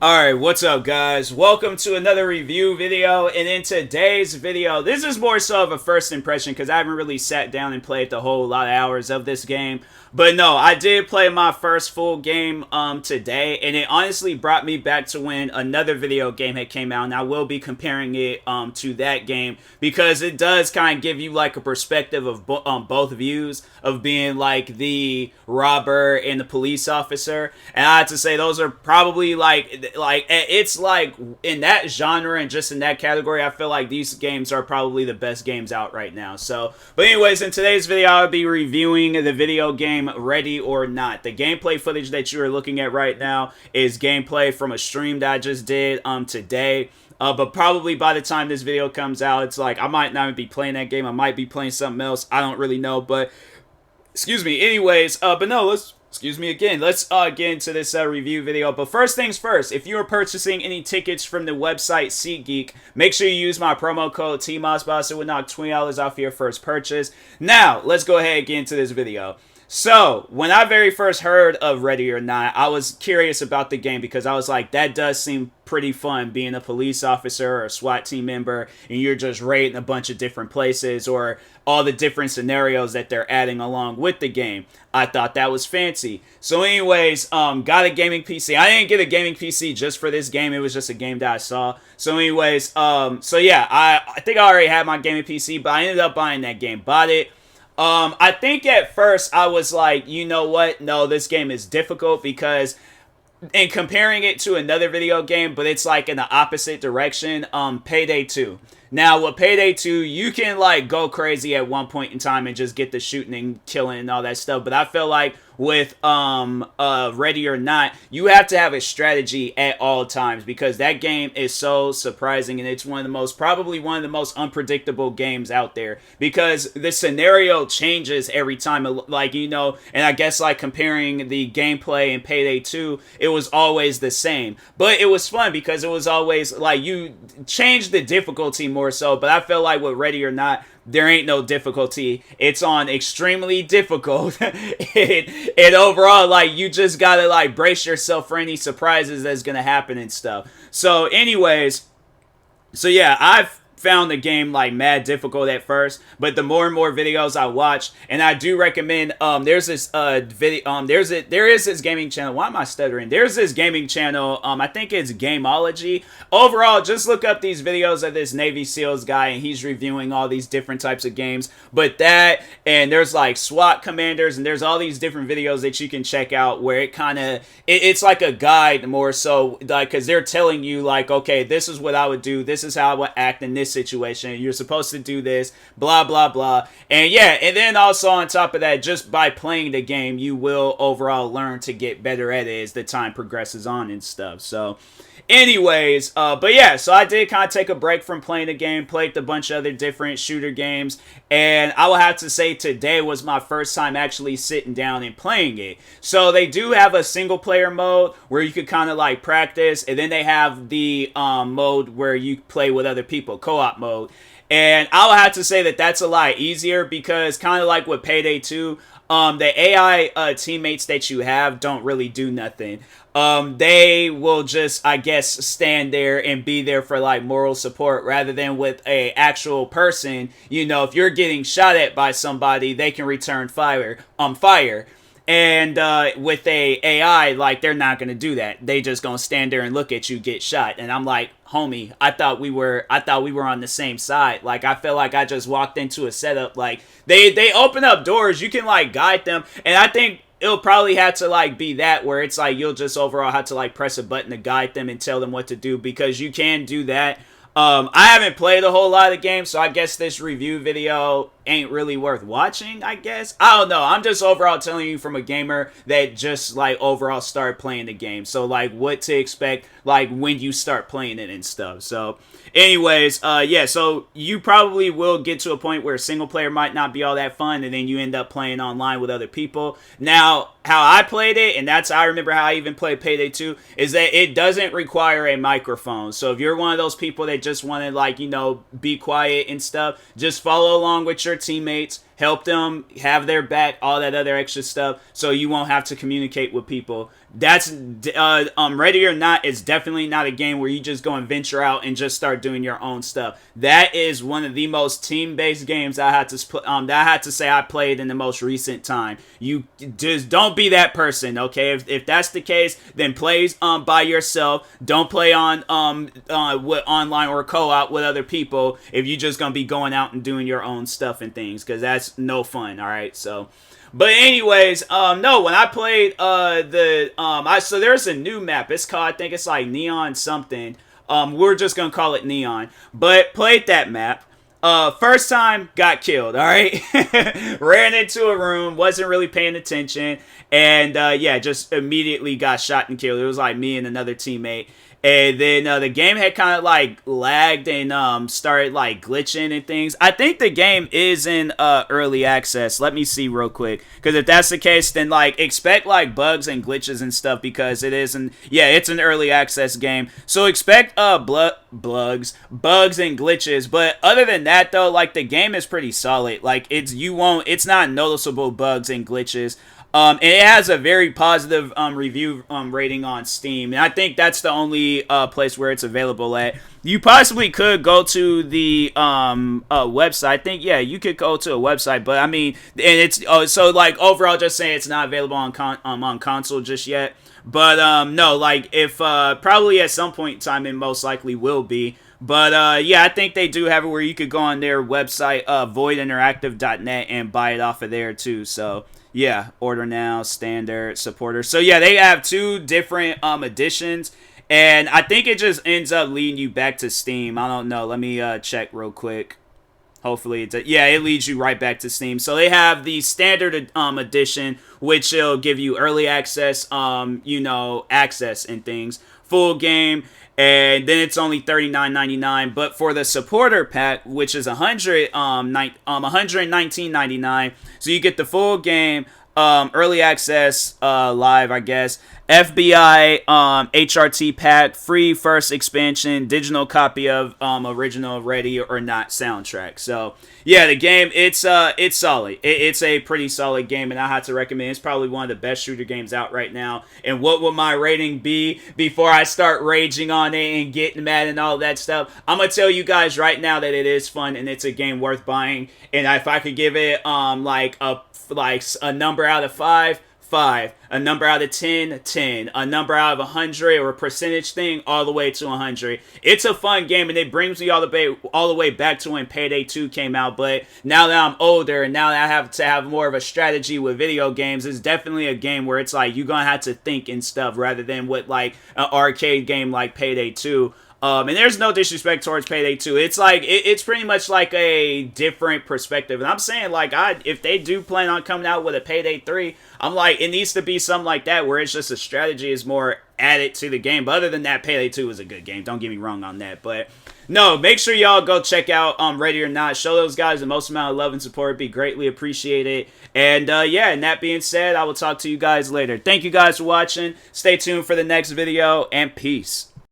Alright, what's up guys? Welcome to another review video, and in today's video, this is more so of a first impression because I haven't really sat down and played the whole lot of hours of this game. But no, I did play my first full game today, and it honestly brought me back to when another video game had came out, and I will be comparing it to that game because it does kind of give you like a perspective of both views of being like the robber and the police officer. And I have to say those are probably like it's like in that genre and just in that category, I feel like these games are probably the best games out right now. So, but anyways, in today's video, I'll be reviewing the video game Ready or Not. The gameplay footage that you are looking at right now is gameplay from a stream that I just did today. But probably by the time this video comes out, it's like I might not be playing that game. I might be playing something else. I don't really know, but excuse me. Anyways, but no, let's get into this review video. But first things first, if you are purchasing any tickets from the website SeatGeek, make sure you use my promo code TMossBoss. It would knock $20 off your first purchase. Now, let's go ahead and get into this video. So, when I very first heard of Ready or Not, I was curious about the game because I was like, that does seem pretty fun, being a police officer or a SWAT team member, and you're just raiding a bunch of different places or all the different scenarios that they're adding along with the game. I thought that was fancy. So anyways, got a gaming PC. I didn't get a gaming PC just for this game. It was just a game that I saw. So anyways, so yeah, I think I already had my gaming PC, but I ended up buying that game. Bought it. I think at first I was like, you know what? No, this game is difficult because, and comparing it to another video game, but it's like in the opposite direction, Payday 2. Now, with Payday 2, you can like go crazy at one point in time and just get the shooting and killing and all that stuff. But I feel like with Ready or Not, you have to have a strategy at all times because that game is so surprising, and it's probably one of the most unpredictable games out there because the scenario changes every time. Like, you know, and I guess like comparing the gameplay in Payday 2, it was always the same. But it was fun because it was always like you changed the difficulty more so. But I feel like with Ready or Not, there ain't no difficulty. It's on extremely difficult. and overall, like, you just gotta, like, brace yourself for any surprises that's gonna happen and stuff. So, anyways, so yeah, I've found the game like mad difficult at first, but the more and more videos I watch, and I do recommend there's this video there is this gaming channel. Why am I stuttering? There's this gaming channel, I think it's Gameology. Overall, just look up these videos of this Navy SEALs guy, and he's reviewing all these different types of games. But that, and there's like SWAT commanders, and there's all these different videos that you can check out where it kind of it's like a guide more so, like, because they're telling you like, okay, this is what I would do, this is how I would act in this situation, you're supposed to do this, blah blah blah. And yeah, and then also on top of that, just by playing the game, you will overall learn to get better at it as the time progresses on and stuff. So anyways, but yeah, so I did kind of take a break from playing the game, played a bunch of other different shooter games, and I will have to say today was my first time actually sitting down and playing it. So they do have a single player mode where you could kind of like practice, and then they have the mode where you play with other people, co-op mode. And I'll have to say that that's a lot easier because kind of like with Payday 2, the AI teammates that you have don't really do nothing. They will just, I guess, stand there and be there for like moral support rather than with a actual person. You know, if you're getting shot at by somebody, they can return fire. And with a AI, like, they're not gonna do that. They just gonna stand there and look at you get shot. And I'm like, homie, I thought we were on the same side. Like, I feel like I just walked into a setup. Like, they open up doors, you can like guide them, and I think it'll probably have to like be that where it's like you'll just overall have to like press a button to guide them and tell them what to do, because you can do that. I haven't played a whole lot of games, so I guess this review video ain't really worth watching, I guess. I don't know. I'm just overall telling you from a gamer that just like overall start playing the game. So like what to expect like when you start playing it and stuff. So anyways, yeah, so you probably will get to a point where single player might not be all that fun, and then you end up playing online with other people. Now, how I played it, and that's I remember how I even played Payday 2, is that it doesn't require a microphone. So if you're one of those people that just want to, like, you know, be quiet and stuff, just follow along with your teammates, help them, have their back, all that other extra stuff, so you won't have to communicate with people. That's Ready or Not is definitely not a game where you just go and venture out and just start doing your own stuff. That is one of the most team-based games I had to say I played in the most recent time. You just don't be that person, okay? If that's the case, then play by yourself. Don't play on with online or co-op with other people if you're just gonna be going out and doing your own stuff and things, because that's no fun. All right, so. But anyways, no, when I played so there's a new map. It's called, I think it's like Neon something. We're just gonna call it Neon. But played that map. First time, got killed, alright? Ran into a room, wasn't really paying attention, and yeah, just immediately got shot and killed. It was like me and another teammate. And then the game had kind of like lagged and started like glitching and things. I think the game is in early access. Let me see real quick, because if that's the case, then like expect like bugs and glitches and stuff, because it's an early access game. So expect bugs and glitches. But other than that though, like the game is pretty solid. Like it's not noticeable bugs and glitches. And it has a very positive review rating on Steam, and I think that's the only place where it's available at. You possibly could go to the website. I think, yeah, you could go to a website, but I mean, and it's so like overall, just saying it's not available on console just yet. But no, like if probably at some point in time, it most likely will be. But yeah, I think they do have it where you could go on their website, voidinteractive.net, and buy it off of there too. So. Yeah, order now, standard, supporter. So yeah, they have two different editions, and I think it just ends up leading you back to Steam. I don't know. Let me check real quick. Hopefully, it leads you right back to Steam. So they have the standard edition, which will give you early access, access and things, full game. And then it's only $39.99, but for the supporter pack, which is $119.99, so you get the full game, early access, live, I guess, FBI HRT pack, free first expansion, digital copy of original Ready or Not soundtrack. So yeah, the game, it's solid. It's a pretty solid game, and I have to recommend. It's probably one of the best shooter games out right now. And what would my rating be before I start raging on it and getting mad and all that stuff? I'm gonna tell you guys right now that it is fun and it's a game worth buying. And if I could give it like a number out of 5, a number out of 10, 10, a number out of 100, or a percentage thing all the way to 100. It's a fun game, and it brings me all the way back to when Payday 2 came out. But now that I'm older and now that I have to have more of a strategy with video games, it's definitely a game where it's like you're gonna have to think and stuff rather than with like an arcade game like Payday 2. And there's no disrespect towards Payday 2. It's like, it's pretty much like a different perspective. And I'm saying, like, if they do plan on coming out with a Payday 3, I'm like, it needs to be something like that where it's just a strategy is more added to the game. But other than that, Payday 2 is a good game. Don't get me wrong on that. But no, make sure y'all go check out Ready or Not. Show those guys the most amount of love and support. It'd be greatly appreciated. And yeah, and that being said, I will talk to you guys later. Thank you guys for watching. Stay tuned for the next video, and peace.